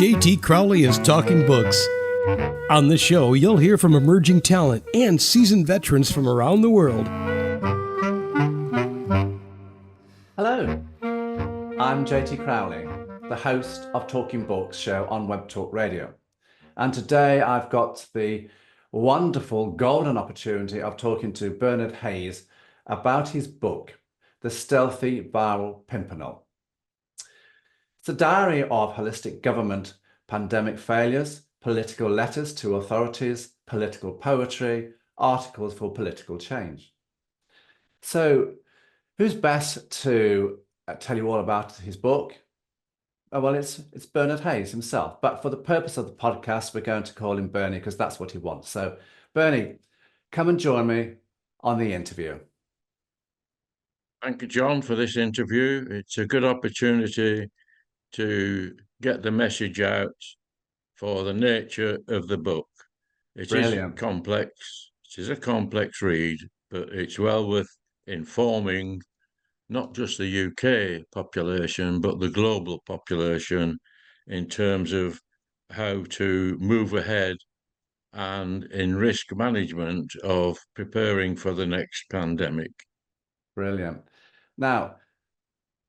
JT Crowley is Talking Books. On the show, you'll hear from emerging talent and seasoned veterans from around the world. Hello, I'm JT Crowley, the host of Talking Books show on Web Talk Radio. And today I've got the wonderful golden opportunity of talking to Bernard Hayes about his book, The Stealthy Viral Pimpernel. It's a diary of holistic government, pandemic failures, political letters to authorities, political poetry, articles for political change. So who's best to tell you all about his book? Well, it's Bernard Hayes himself. But for the purpose of the podcast, we're going to call him Bernie because that's what he wants. So Bernie, come and join me on the interview. Thank you, John, for this interview. It's a good opportunity to get the message out for the nature of the book. Brilliant. Complex. It is a complex read, but it's well worth informing not just the UK population, but the global population in terms of how to move ahead and in risk management of preparing for the next pandemic. Brilliant. Now,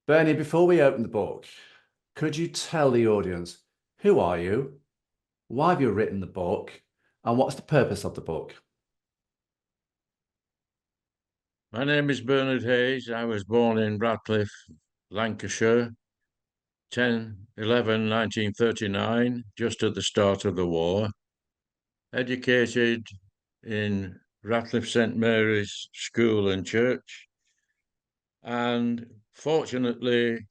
Bernie, before we open the book, could you tell the audience, who are you? Why have you written the book? And what's the purpose of the book? My name is Bernard Hayes. I was born in Radcliffe, Lancashire, 10/11/1939, just at the start of the war. Educated in Radcliffe St Mary's School and Church, and fortunately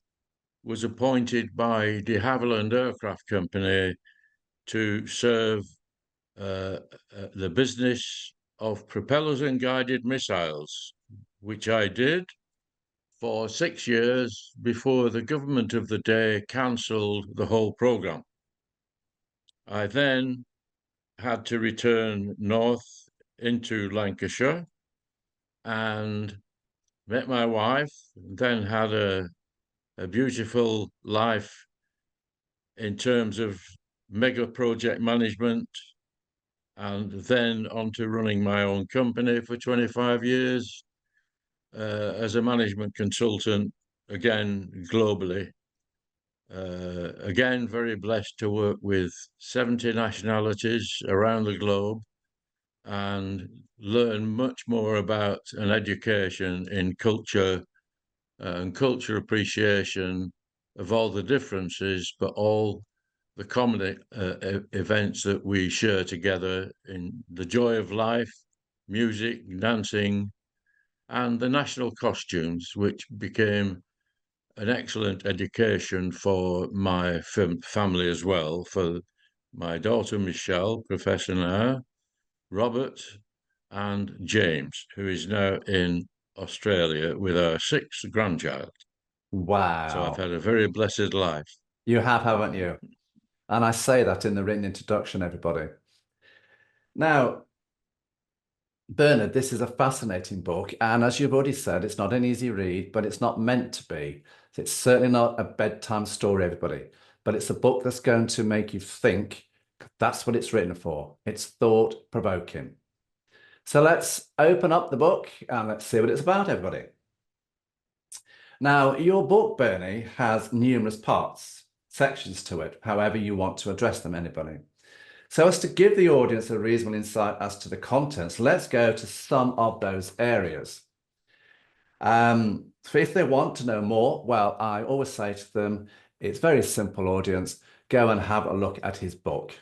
was appointed by de Havilland Aircraft Company to serve the business of propellers and guided missiles, which I did for 6 years before the government of the day cancelled the whole programme. I then had to return north into Lancashire and met my wife, then had a beautiful life in terms of mega project management, and then on to running my own company for 25 years as a management consultant, again, globally. Again, very blessed to work with 70 nationalities around the globe and learn much more about an education in culture and culture appreciation of all the differences, but all the common events that we share together in the joy of life, music, dancing, and the national costumes, which became an excellent education for my family as well, for my daughter Michelle, Professor now, Robert, and James, who is now in Australia with our 6th grandchild. Wow. So I've had a very blessed life. You have, haven't you? And I say that in the written introduction, everybody. Now, Bernard, this is a fascinating book. And as you've already said, it's not an easy read, but it's not meant to be. It's certainly not a bedtime story, everybody. But it's a book that's going to make you think. That's what it's written for. It's thought-provoking. So let's open up the book and let's see what it's about, everybody. Now, your book, Bernie, has numerous parts, sections to it, however you want to address them, anybody. So as to give the audience a reasonable insight as to the contents, let's go to some of those areas. If they want to know more, well, I always say to them, it's very simple, audience. Go and have a look at his book.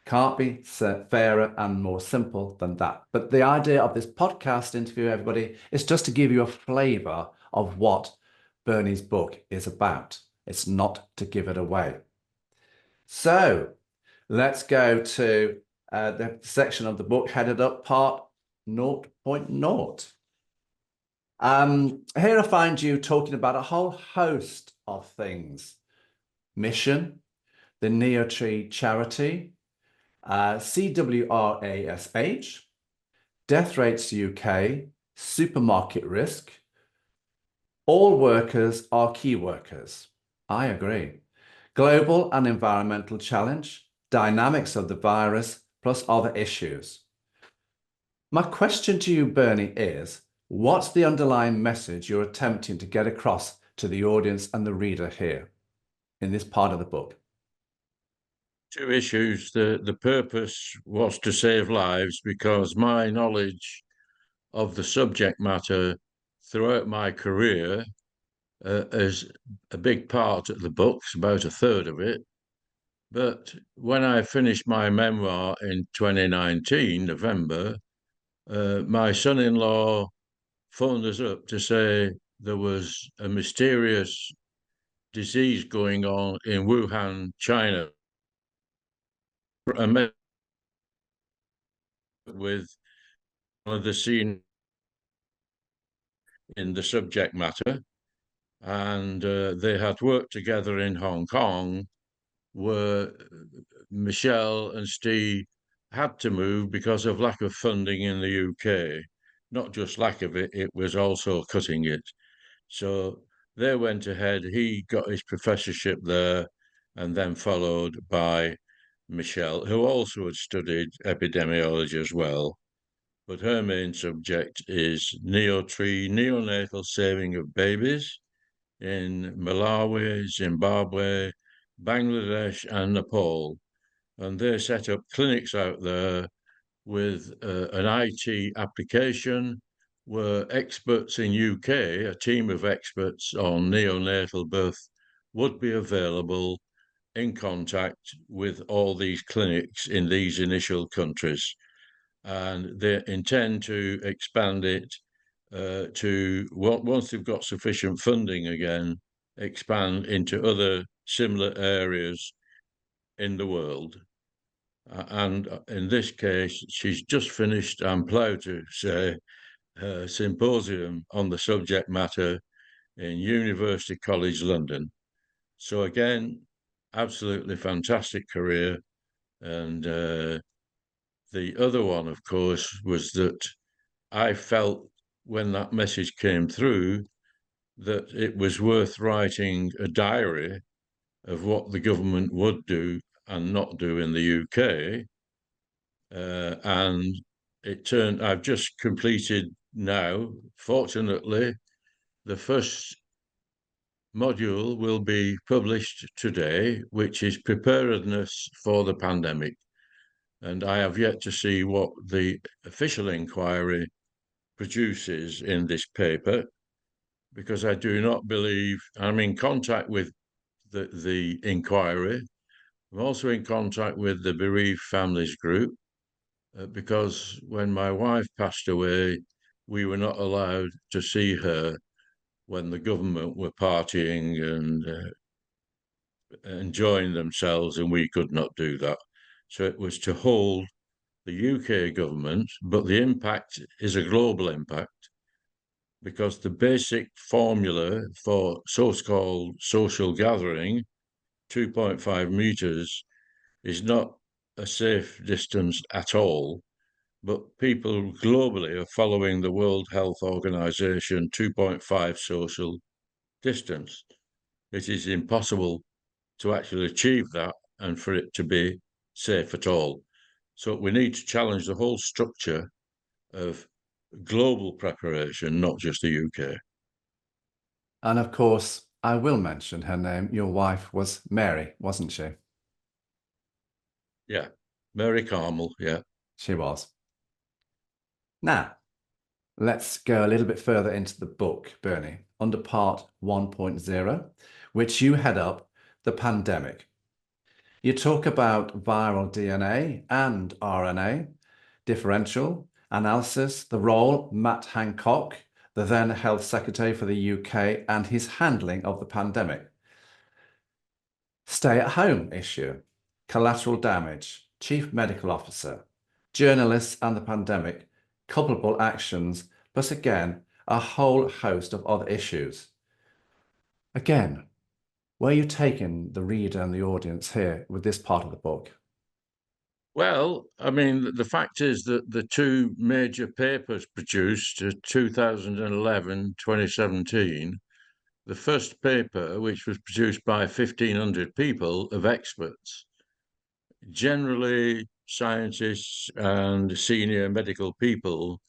Can't be fairer and more simple than that. But the idea of this podcast interview, everybody, is just to give you a flavour of what Bernie's book is about. It's not to give it away. So let's go to the section of the book headed up part 0.0. Here I find you talking about a whole host of things. Mission, the Neotree Charity, CWRASH, Death Rates UK, Supermarket Risk, All Workers Are Key Workers. I agree. global and environmental challenge, dynamics of the virus, plus other issues. My question to you, Bernie, is what's the underlying message you're attempting to get across to the audience and the reader here in this part of the book? Two issues. The purpose was to save lives because my knowledge of the subject matter throughout my career is a big part of the book's about a third of it. But when I finished my memoir in 2019, November, my son-in-law phoned us up to say there was a mysterious disease going on in Wuhan, China. I met with one of the senior in the subject matter, and they had worked together in Hong Kong, where Michelle and Steve had to move because of lack of funding in the UK. Not just lack of it, it was also cutting it. So they went ahead. He got his professorship there, and then followed by Michelle, who also had studied epidemiology as well. But her main subject is neonatal saving of babies in Malawi, Zimbabwe, Bangladesh, and Nepal. And they set up clinics out there with an IT application where experts in UK, a team of experts on neonatal birth, would be available in contact with all these clinics in these initial countries. And they intend to expand it to, once they've got sufficient funding again, expand into other similar areas in the world. And in this case, she's just finished, I'm proud to say, a symposium on the subject matter in University College London. So again, absolutely fantastic career. And the other one, of course, was that I felt when that message came through that it was worth writing a diary of what the government would do and not do in the UK. And I've just completed now, fortunately, the first module will be published today, which is preparedness for the pandemic. And I have yet to see what the official inquiry produces in this paper, because I do not believe I'm in contact with the inquiry. I'm also in contact with the bereaved families group, because when my wife passed away, we were not allowed to see her when the government were partying and enjoying themselves, and we could not do that. So it was to hold the UK government, but the impact is a global impact, because the basic formula for so-called social gathering, 2.5 meters, is not a safe distance at all. But people globally are following the World Health Organization 2.5 social distance. It is impossible to actually achieve that and for it to be safe at all. So we need to challenge the whole structure of global preparation, not just the UK. And of course, I will mention her name. Your wife was Mary, wasn't she? Yeah, Mary Carmel, yeah. She was. Now, let's go a little bit further into the book, Bernie, under part 1.0, which you head up, the pandemic. You talk about viral DNA and RNA, differential analysis, the role Matt Hancock, the then Health Secretary for the UK, and his handling of the pandemic. Stay-at-home issue, collateral damage, Chief Medical Officer, journalists and the pandemic, culpable actions, plus again, a whole host of other issues. Again, where are you taking the reader and the audience here with this part of the book? Well, I mean, the fact is that the two major papers produced, 2011, 2017, the first paper, which was produced by 1,500 people of experts, generally scientists and senior medical people.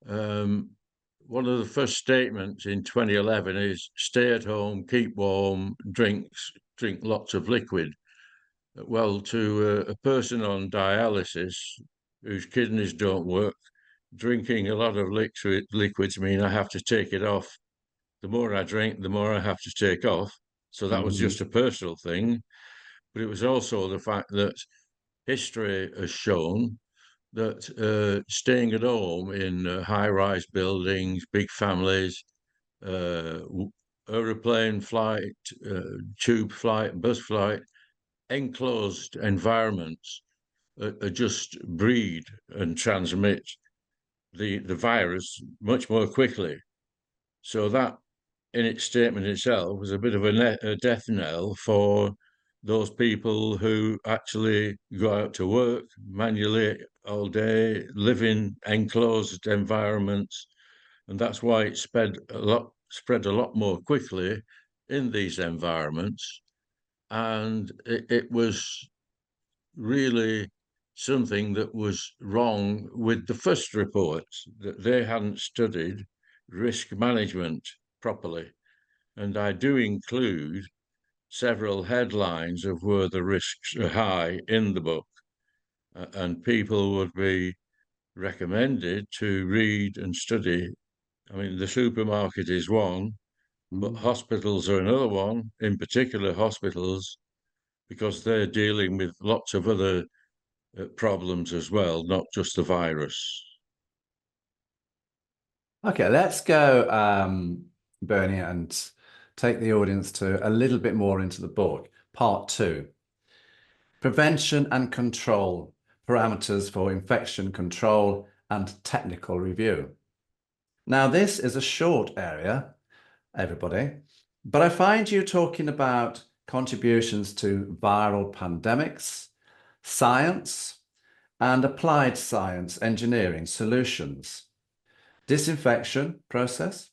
One of the first statements in 2011 is stay at home, keep warm, drink lots of liquid. Well, to a person on dialysis whose kidneys don't work, drinking a lot of liquids mean I have to take it off. The more I drink, the more I have to take off. So that was just a personal thing. But it was also the fact that history has shown that staying at home in high-rise buildings, big families, aeroplane flight, tube flight, bus flight, enclosed environments just breed and transmit the virus much more quickly. So that, in its statement itself, was a bit of a death knell for those people who actually go out to work manually all day, live in enclosed environments, and that's why it spread a lot more quickly in these environments. And it was really something that was wrong with the first report, that they hadn't studied risk management properly. And I do include several headlines of where the risks are high in the book, and people would be recommended to read and study. I mean, the supermarket is one, but hospitals are another one, in particular hospitals, because they're dealing with lots of other problems as well, not just the virus. Okay, let's go, Bernie, and take the audience to a little bit more into the book. Part 2, prevention and control, parameters for infection control and technical review. Now, this is a short area, everybody, but I find you talking about contributions to viral pandemics, science, and applied science engineering solutions, disinfection process,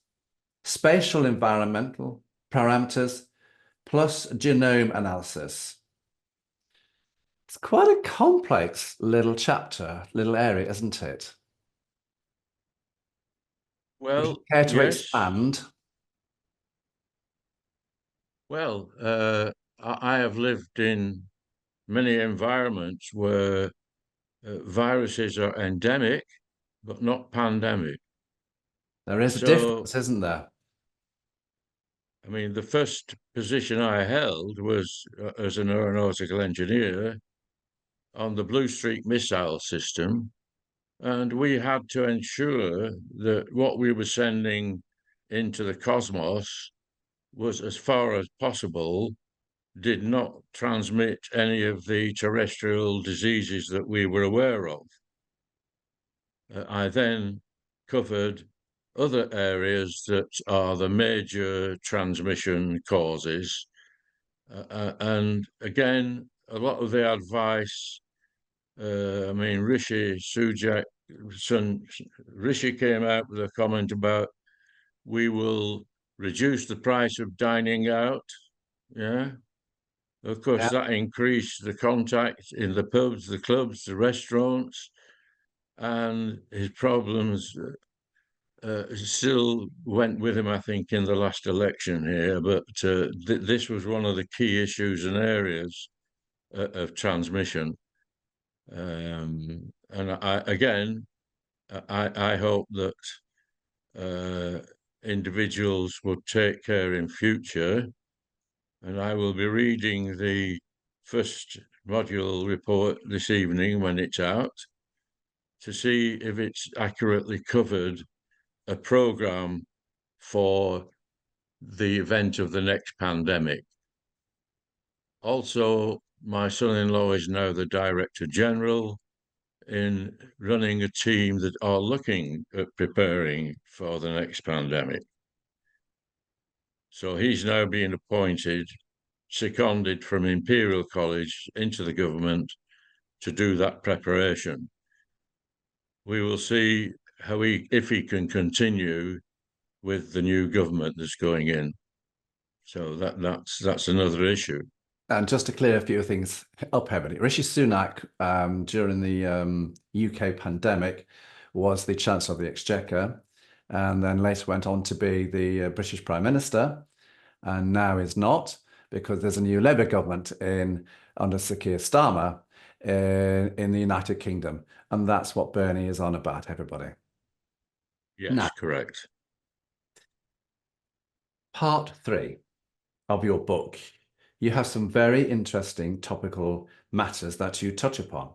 spatial environmental parameters, plus genome analysis. It's quite a complex little chapter, little area, isn't it? Would you Well, care to yes. expand? Well, I have lived in many environments where viruses are endemic, but not pandemic. There is a difference, isn't there? I mean, the first position I held was as an aeronautical engineer on the Blue Streak missile system, and we had to ensure that what we were sending into the cosmos was, as far as possible, did not transmit any of the terrestrial diseases that we were aware of. I then covered other areas that are the major transmission causes. And again, a lot of the advice, I mean, Rishi came out with a comment about we will reduce the price of dining out. Yeah. Of course, that increased the contact in the pubs, the clubs, the restaurants, and his problems still went with him, I think, in the last election here. But this was one of the key issues and areas of transmission. And I hope that individuals would take care in future. And I will be reading the first module report this evening when it's out to see if it's accurately covered a program for the event of the next pandemic. Also, my son-in-law is now the Director General in running a team that are looking at preparing for the next pandemic. So he's now been appointed, seconded from Imperial College into the government to do that preparation. We will see if he can continue with the new government that's going in. So that's another issue. And just to clear a few things up, Ebony, Rishi Sunak, during the UK pandemic, was the Chancellor of the Exchequer, and then later went on to be the British Prime Minister, and now is not, because there's a new Labour government under Sir Keir Starmer in the United Kingdom, and that's what Bernie is on about, everybody. Yes, Now, correct. part 3 of your book, you have some very interesting topical matters that you touch upon.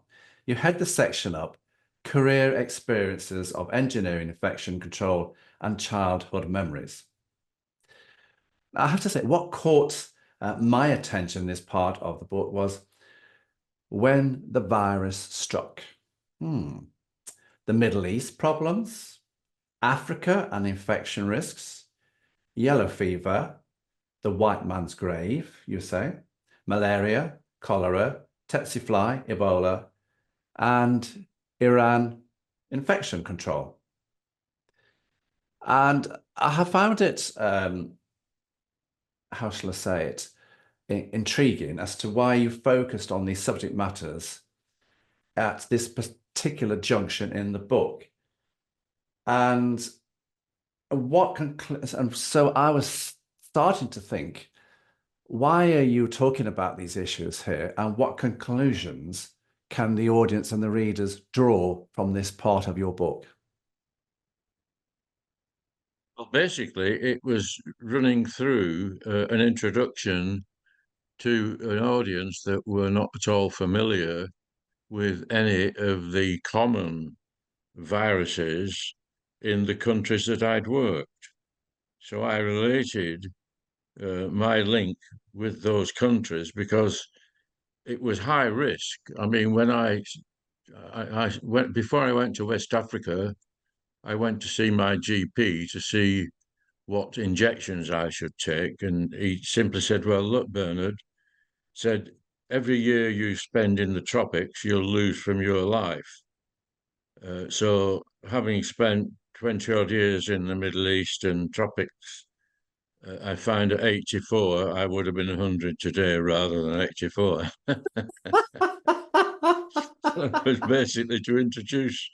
You head the section up, Career Experiences of Engineering Infection Control and Childhood Memories. I have to say, what caught my attention in this part of the book was when the virus struck. The Middle East problems, Africa and infection risks, yellow fever, the white man's grave, you say, malaria, cholera, tsetse fly, Ebola, and Iran infection control. And I have found it, how shall I say it, intriguing as to why you focused on these subject matters at this particular junction in the book. And so I was starting to think, why are you talking about these issues here, and what conclusions can the audience and the readers draw from this part of your book? Well, basically, it was running through an introduction to an audience that were not at all familiar with any of the common viruses in the countries that I'd worked. So I related my link with those countries because it was high risk. I mean, when I went before I went to West Africa, I went to see my GP to see what injections I should take, and he simply said, "Well, look, Bernard," said, "every year you spend in the tropics, you'll lose from your life." So, having spent 20 odd years in the Middle East and tropics, I find at 84, I would have been 100 today rather than 84. It was basically to introduce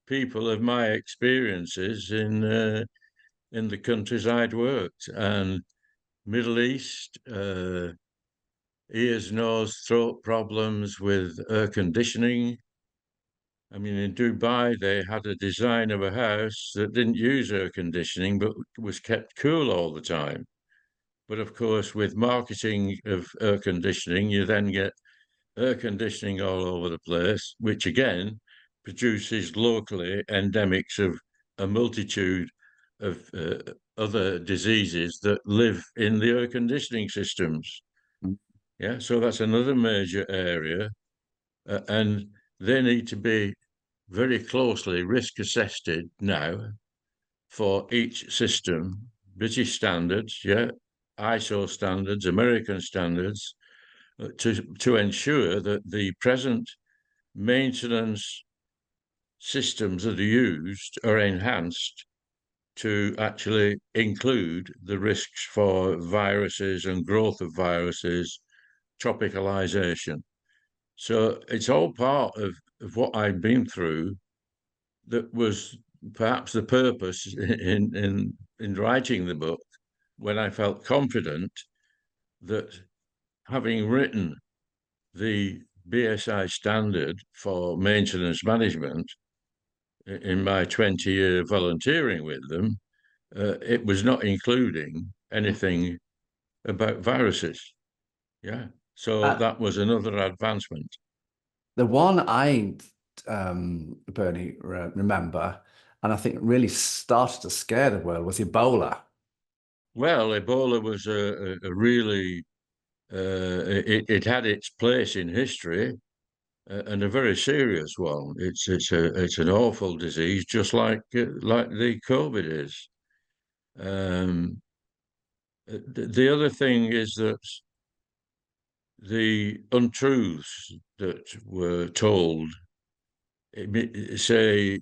people of my experiences in the countries I'd worked, and Middle East, ears, nose, throat problems with air conditioning. I mean, in Dubai, they had a design of a house that didn't use air conditioning, but was kept cool all the time. But of course, with marketing of air conditioning, you then get air conditioning all over the place, which again produces locally endemics of a multitude of other diseases that live in the air conditioning systems. Yeah, so that's another major area. And they need to be very closely risk assessed now for each system, British standards, yeah, ISO standards, American standards, to ensure that the present maintenance systems that are used are enhanced to actually include the risks for viruses and growth of viruses, tropicalization. So it's all part of what I've been through that was perhaps the purpose in writing the book, when I felt confident that having written the BSI standard for maintenance management in my 20-year volunteering with them, it was not including anything about viruses. Yeah. So that was another advancement. The one Bernie, remember, and I think really started to scare the world, was Ebola. Well, Ebola was a really, it had its place in history, and a very serious one. It's an awful disease, just like the COVID is. The other thing is that the untruths that were told, say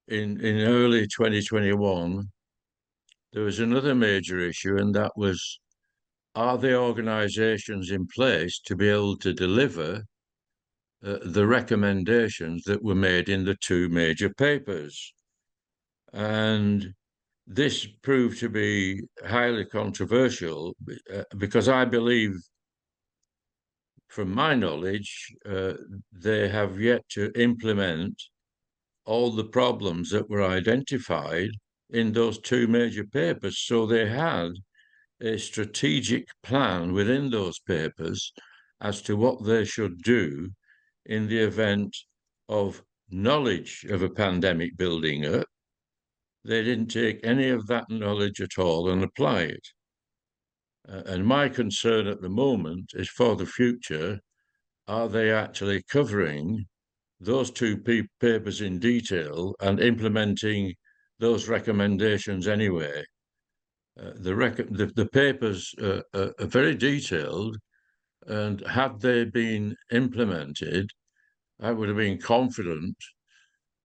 in early 2021, there was another major issue, and that was, are the organisations in place to be able to deliver the recommendations that were made in the two major papers? And this proved to be highly controversial because I believe, from my knowledge, they have yet to implement all the problems that were identified in those two major papers. So they had a strategic plan within those papers as to what they should do in the event of knowledge of a pandemic building up. They didn't take any of that knowledge at all and apply it. And my concern at the moment is for the future, are they actually covering those two papers in detail and implementing those recommendations anyway? The papers are very detailed, and had they been implemented, I would have been confident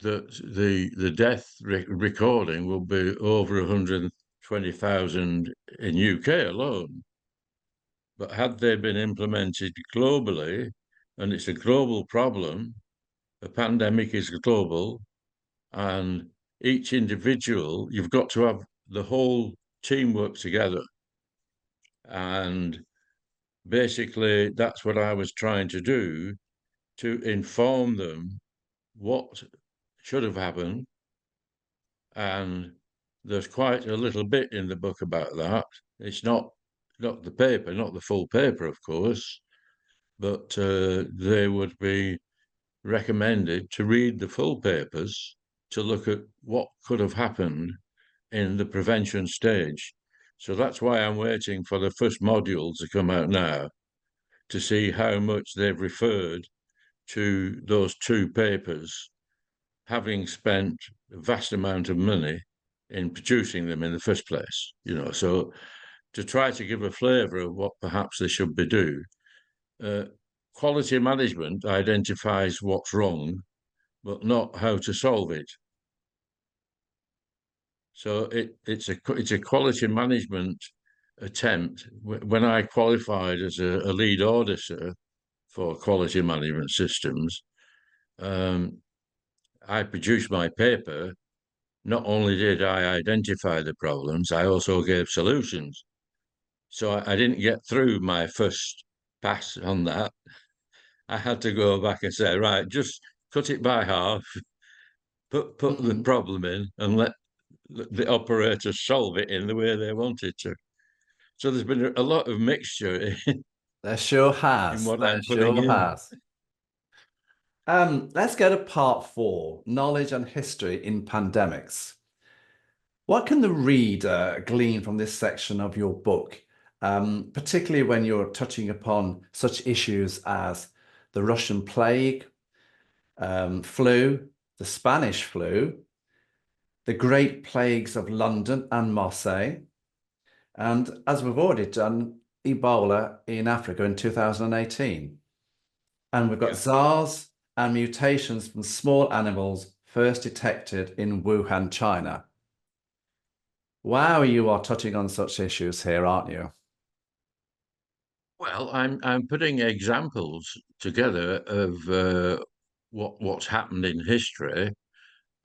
that the death recording will be over 120,000 in UK alone. But had they been implemented globally, and it's a global problem, a pandemic is global, and each individual, you've got to have the whole team work together. And basically, that's what I was trying to do, to inform them what should have happened. And there's quite a little bit in the book about that. It's not the paper, not the full paper, of course, but they would be recommended to read the full papers to look at what could have happened in the prevention stage. So that's why I'm waiting for the first module to come out now, to see how much they've referred to those two papers, having spent a vast amount of money in producing them in the first place, so to try to give a flavour of what perhaps they should be doing. Quality management identifies what's wrong, but not how to solve it. So it's a quality management attempt. When I qualified as a lead auditor for quality management systems, I produced my paper. Not only did I identify the problems, I also gave solutions. So I didn't get through my first pass on that. I had to go back and say, right, just cut it by half, put the problem in, and let the operators solve it in the way they wanted to. So there's been a lot of mixture in, There sure has. in what There I'm putting sure in. has. Let's go to part 4, knowledge and history in pandemics. What can the reader glean from this section of your book, particularly when you're touching upon such issues as the Russian plague, flu, the Spanish flu, the Great Plagues of London and Marseille, and, as we've already done, Ebola in Africa in 2018. And we've got SARS and mutations from small animals first detected in Wuhan, China. Wow, you are touching on such issues here, aren't you? Well, I'm putting examples together of what's happened in history,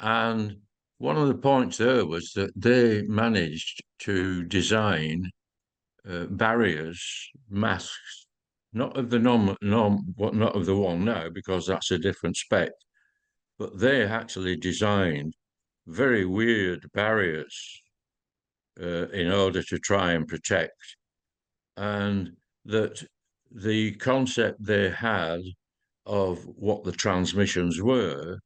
and one of the points there was that they managed to design barriers, masks, not of the not of the one now, because that's a different spec, but they actually designed very weird barriers in order to try and protect, and that the concept they had of what the transmissions were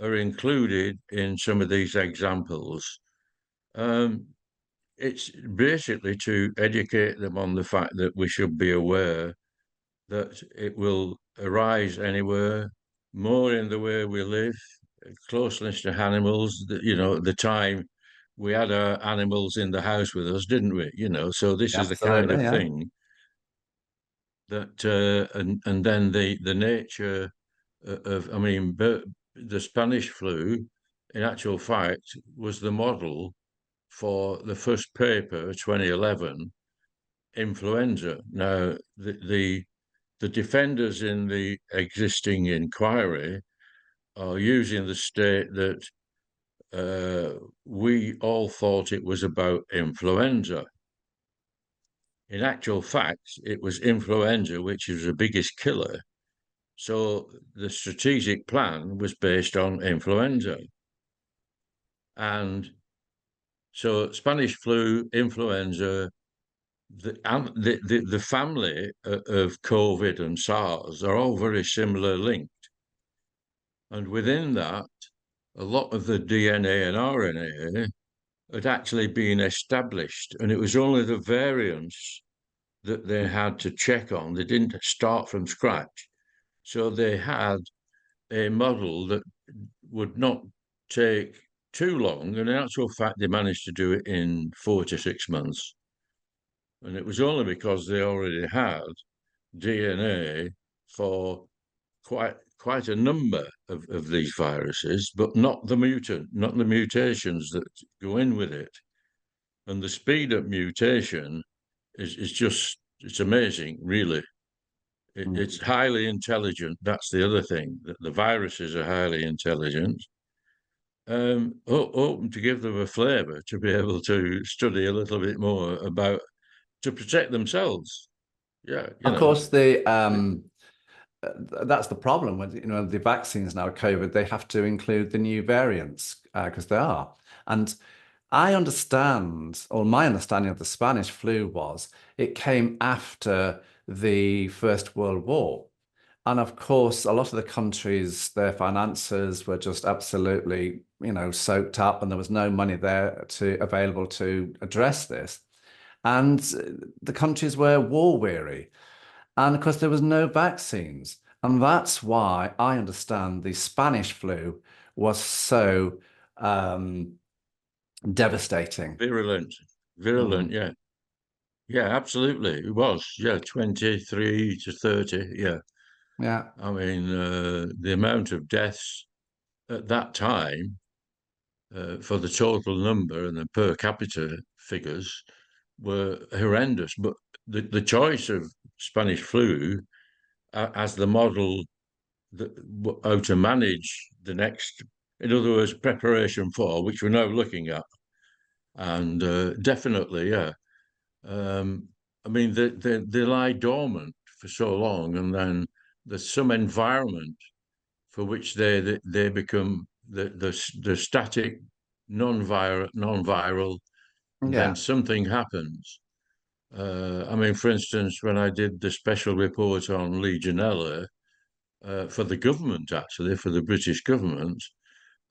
are included in some of these examples. It's basically to educate them on the fact that we should be aware that it will arise anywhere, more in the way we live, closeness to animals. At the time we had our animals in the house with us, didn't we? So this is the kind of thing that, and then the nature of, the Spanish flu, in actual fact, was the model for the first paper, 2011, influenza. Now, the defenders in the existing inquiry are using the state that we all thought it was about influenza. In actual fact, it was influenza, which is the biggest killer. So the strategic plan was based on influenza. And so Spanish flu, influenza, the family of COVID and SARS are all very similar linked. And within that, a lot of the DNA and RNA had actually been established. And it was only the variants that they had to check on. They didn't start from scratch. So they had a model that would not take too long. And in actual fact, they managed to do it in 4 to 6 months. And it was only because they already had DNA for quite a number of these viruses, but not the mutant, not the mutations that go in with it. And the speed of mutation is just, it's amazing, really. It's highly intelligent. That's the other thing, that the viruses are highly intelligent. Open to give them a flavour to be able to study a little bit more about, to protect themselves. Yeah, Of course, that's the problem with the vaccines now, COVID. They have to include the new variants because they are. And I understand, or my understanding of the Spanish flu was it came after the First World War. And of course, a lot of the countries, their finances were just absolutely, soaked up, and there was no money there available to address this. And the countries were war weary. And of course, there was no vaccines. And that's why I understand the Spanish flu was so devastating. Virulent, Mm. yeah. Yeah, absolutely. It was, yeah, 23 to 30, yeah. Yeah. I mean, the amount of deaths at that time for the total number and the per capita figures were horrendous. But the choice of Spanish flu as the model that how to manage the next, in other words, preparation for, which we're now looking at, and definitely, yeah. I mean, they lie dormant for so long, and then there's some environment for which they become the static, non-viral, and then Yeah. something happens. I mean, for instance, when I did the special report on Legionella for the government, actually for the British government,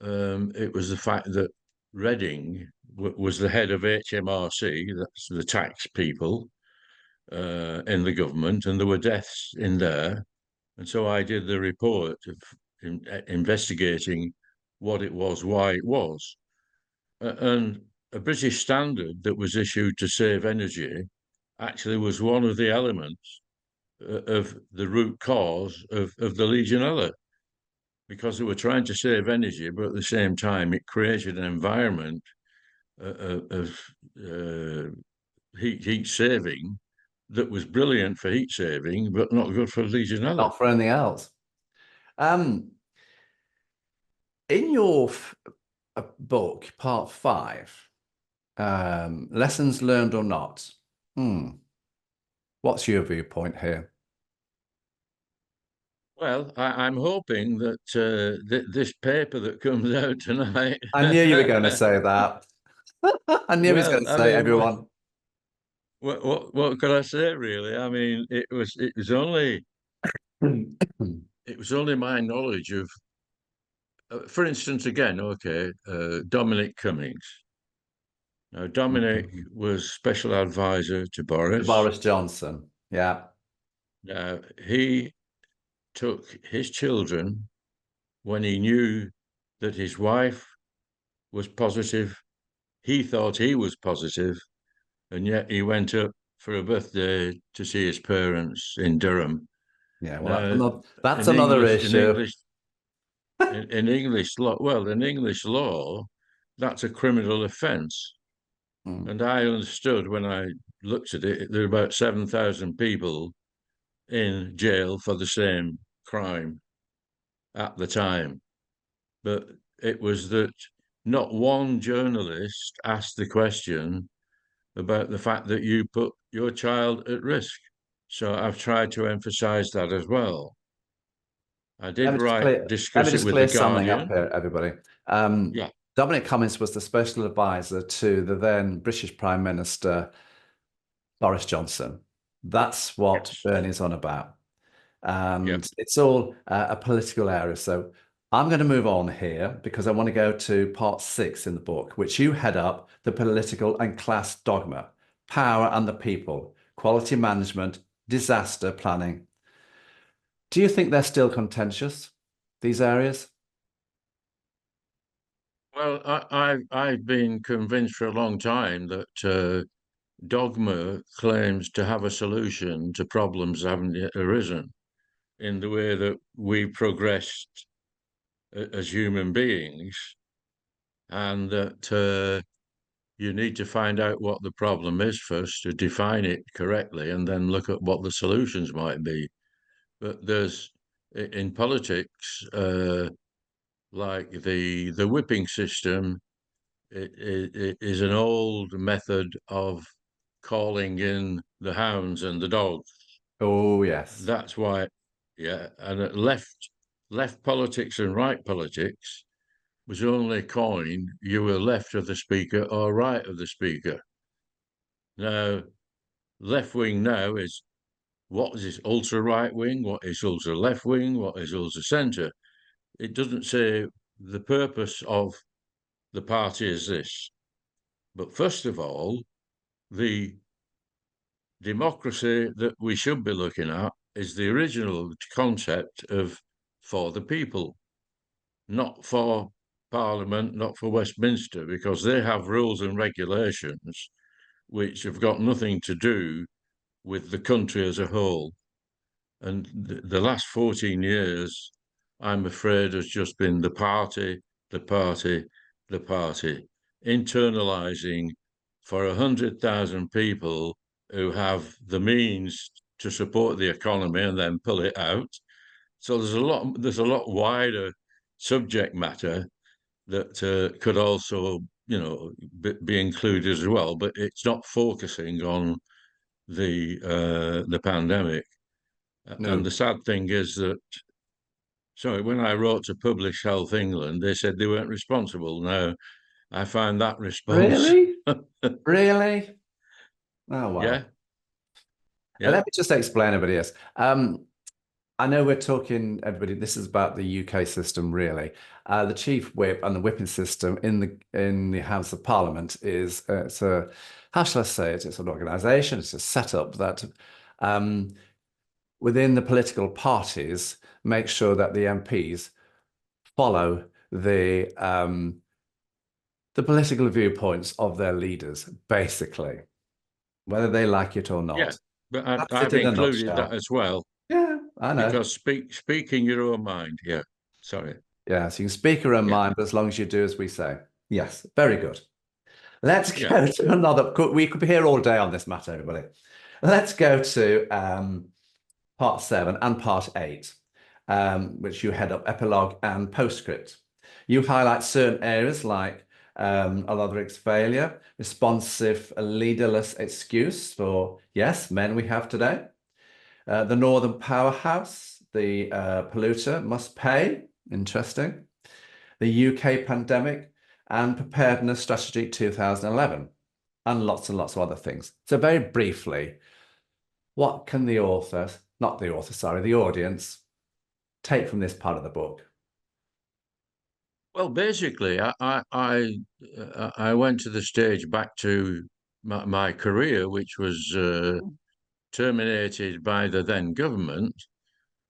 it was the fact that Reading was the head of HMRC, that's the tax people in the government, and there were deaths in there. And so I did the report of investigating what it was, why it was. And a British standard that was issued to save energy actually was one of the elements of the root cause of the Legionella, because they were trying to save energy, but at the same time, it created an environment of heat saving that was brilliant for heat saving, but not good for Legionella. Not for anything else. In your book, part 5, lessons learned or not. What's your viewpoint here? Well, I'm hoping that this paper that comes out tonight. I knew you were going to say that. I knew he was going Well, to I say mean, everyone. what could I say? Really, I mean, it was only my knowledge of, for instance, again, okay, Dominic Cummings. Now, Dominic was special advisor to Boris. Boris Johnson. Yeah. Now, he took his children when he knew that his wife was positive. He thought he was positive, and yet he went up for a birthday to see his parents in Durham. Yeah. Now, Well, that's in another English, issue. in English law, well, in English law, that's a criminal offence. And I understood when I looked at it, there were about 7,000 people in jail for the same crime at the time. But it was that not one journalist asked the question about the fact that you put your child at risk. So I've tried to emphasize that as well. I did Let me discuss it just with the clear something up Guardian. here, everybody. Yeah, Dominic Cummings was the special advisor to the then British Prime Minister Boris Johnson. That's what yes, Bernie's on about. yep. And it's all a political area. So I'm going to move on here because I want to go to part 6 in the book, which you head up, the political and class dogma, power and the people, quality management, disaster planning. Do you think they're still contentious, these areas? Well, I've been convinced for a long time that dogma claims to have a solution to problems that haven't yet arisen in the way that we progressed as human beings, and that you need to find out what the problem is first to define it correctly and then look at what the solutions might be. But there's in politics, like the whipping system, it is an old method of calling in the hounds and the dogs. Oh, yes. That's why, yeah, and left politics and right politics was only coined you were left of the speaker or right of the speaker. Now, left wing now is what is this ultra right wing, what is ultra left wing, what is ultra centre. It doesn't say the purpose of the party is this. But first of all, the democracy that we should be looking at is the original concept of for the people, not for Parliament, not for Westminster, because they have rules and regulations which have got nothing to do with the country as a whole. And the last 14 years, I'm afraid, has just been the party, the party, the party, internalizing for 100,000 people who have the means to support the economy and then pull it out. So there's a lot wider subject matter that could also, be included as well, but it's not focusing on the pandemic. And No. the sad thing is that, sorry, when I wrote to Publish Health England, they said they weren't responsible. Now, I find that response, Really? Really? Oh, yeah, well. yeah, Let me just explain everybody else. I know we're talking, everybody, this is about the UK system, really. The chief whip and the whipping system in the House of Parliament is, it's a, how shall I say it? It's an organisation, it's a setup that within the political parties makes sure that the MPs follow the political viewpoints of their leaders, basically, whether they like it or yeah. not. But That's it I've in a included that nutshell. as well Yeah, I know. because speaking your own mind. Yeah, sorry. Yeah, so you can speak your own Yeah, mind as long as you do as we say. Yes, very good. Let's yeah. go to another. We could be here all day on this matter, everybody. Let's go to part 7 and part 8, which you head up epilogue and postscript. You highlight certain areas like Alodric's failure, responsive, leaderless excuse for, yes, men we have today. The Northern Powerhouse, the polluter must pay. Interesting. The UK pandemic and preparedness strategy 2011, and lots of other things. So very briefly, what can the author, not the author, sorry, the audience take from this part of the book? Well, basically, I went to the stage back to my career, which was terminated by the then government.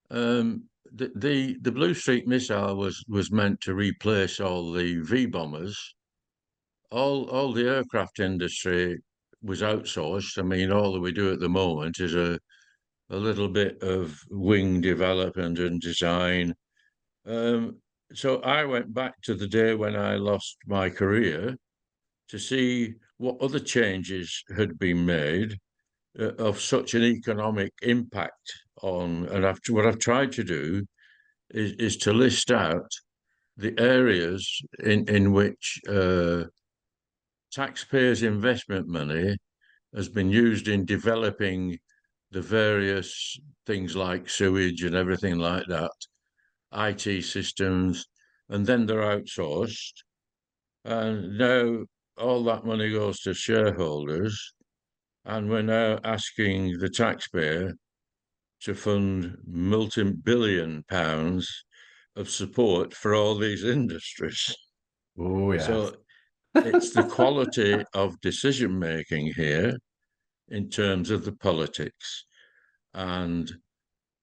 The Blue Streak missile was meant to replace all the V bombers. All the aircraft industry was outsourced. I mean, all that we do at the moment is a little bit of wing development and design. Um, so I went back to the day when I lost my career to see what other changes had been made of such an economic impact on. And what I've tried to do is to list out the areas in which taxpayers' investment money has been used in developing the various things like sewage and everything like that, IT systems, and then they're outsourced. And now all that money goes to shareholders, and we're now asking the taxpayer to fund multi-billion pounds of support for all these industries. Oh, yes. So it's the quality of decision making here in terms of the politics. And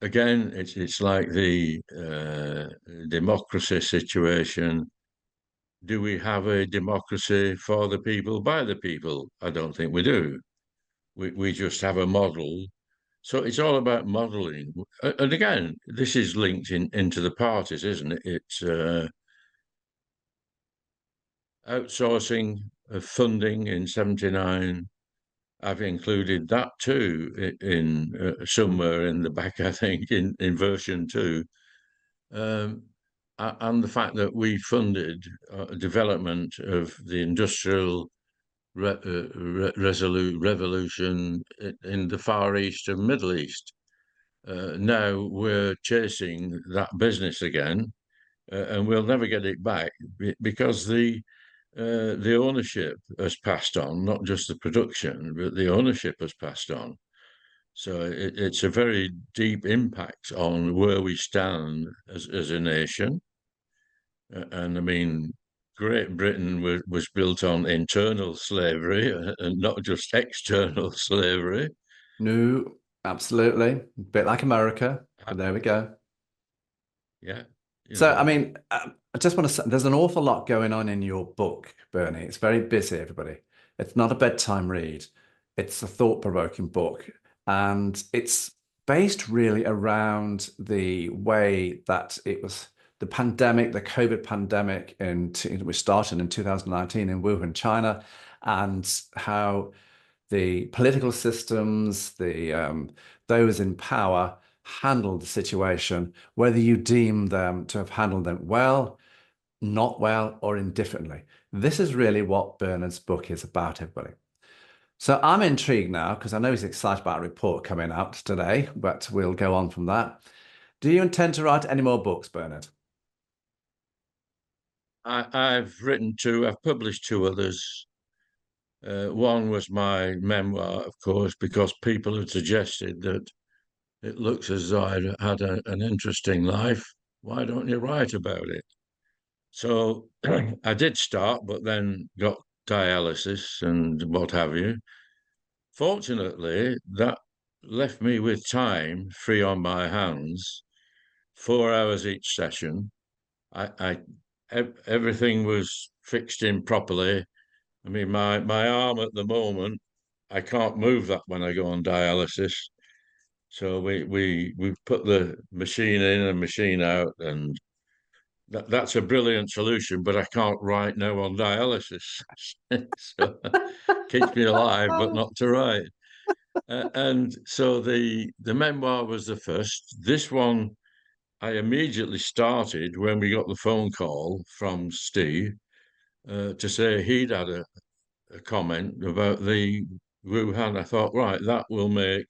again, it's like the democracy situation. Do we have a democracy for the people, by the people? I don't think we do. We just have a model. So it's all about modeling. And again, this is linked into the parties, isn't it? It's outsourcing of funding in 79. I've included that too in somewhere in the back, I think, in version 2. And the fact that we funded development of the industrial revolution in the Far East and Middle East. Now we're chasing that business again, and we'll never get it back because the ownership has passed on, not just the production, but the ownership has passed on. So it's a very deep impact on where we stand as a nation. And I mean, Great Britain was built on internal slavery and not just external slavery. No, absolutely. A bit like America, but there we go. Yeah. So, I mean, I just want to say there's an awful lot going on in your book, Bernie. It's very busy, everybody. It's not a bedtime read. It's a thought-provoking book. And it's based really around the way that it was the pandemic, the COVID pandemic, which started in 2019 in Wuhan, China, and how the political systems, those in power handled the situation, whether you deem them to have handled them well, not well, or indifferently. This is really what Bernard's book is about, everybody. So I'm intrigued now because I know he's excited about a report coming out today, but we'll go on from that. Do you intend to write any more books, Bernard? I've published 2 others. One was my memoir, of course, because people had suggested that it looks as though I'd had an interesting life. Why don't you write about it? So I did start, but then got dialysis and what have you. Fortunately, that left me with time free on my hands, 4 hours each session. Everything was fixed in properly. I mean, my arm at the moment, I can't move that when I go on dialysis. So we put the machine in and machine out, and that's a brilliant solution. But I can't write now on dialysis, so keeps me alive, but not to write. And so the memoir was the first. This one I immediately started when we got the phone call from Steve to say he'd had a comment about the Wuhan. I thought, right, that will make,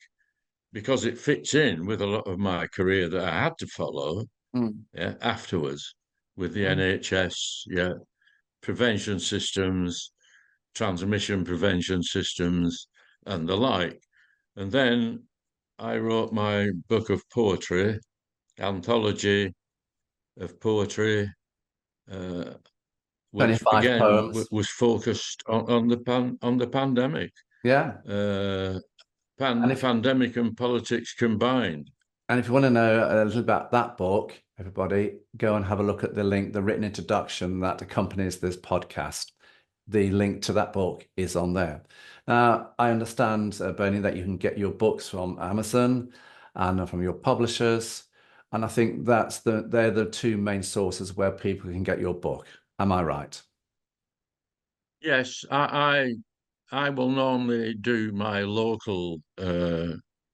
because it fits in with a lot of my career that I had to follow afterwards with the NHS, prevention systems, transmission prevention systems, and the like. And then I wrote my book of poetry, anthology of poetry, which 25 again poems. was focused on the pandemic. Yeah. Pandemic and politics combined. And if you want to know a little about that book, everybody, go and have a look at the link, the written introduction that accompanies this podcast. The link to that book is on there. Now, I understand, Bernie, that you can get your books from Amazon and from your publishers. And I think they're the 2 main sources where people can get your book. Am I right? Yes, I I will normally do my local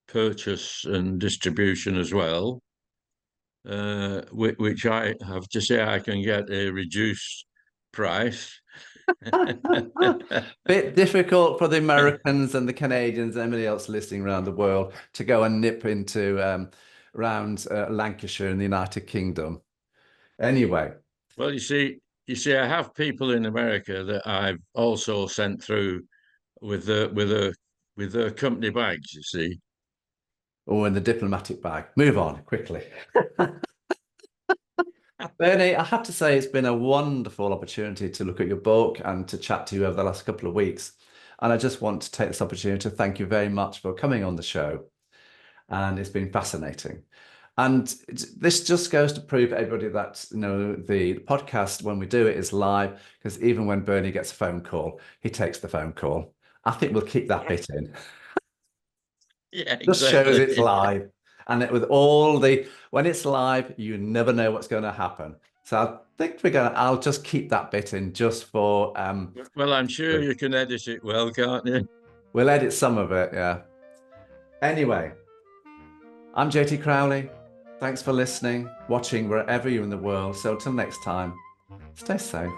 purchase and distribution as well, which I have to say I can get a reduced price. Bit difficult for the Americans and the Canadians and everybody else listening around the world to go and nip into around Lancashire in the United Kingdom. Anyway, Well, I have people in America that I've also sent through with their company bags. You see, or in the diplomatic bag. Move on quickly. Bernie, I have to say it's been a wonderful opportunity to look at your book and to chat to you over the last couple of weeks. And I just want to take this opportunity to thank you very much for coming on the show. And it's been fascinating. And this just goes to prove to everybody that, you know, the podcast, when we do it, is live, because even when Bernie gets a phone call, he takes the phone call. I think we'll keep that bit in. yeah, Just shows it's exactly. live. And with all the, when it's live, you never know what's going to happen. So I think I'll just keep that bit in just for, Well, I'm sure you can edit it well, can't you? we'll edit some of it, yeah. Anyway, I'm JT Crowley. Thanks for listening, watching wherever you're in the world. So until next time, stay safe.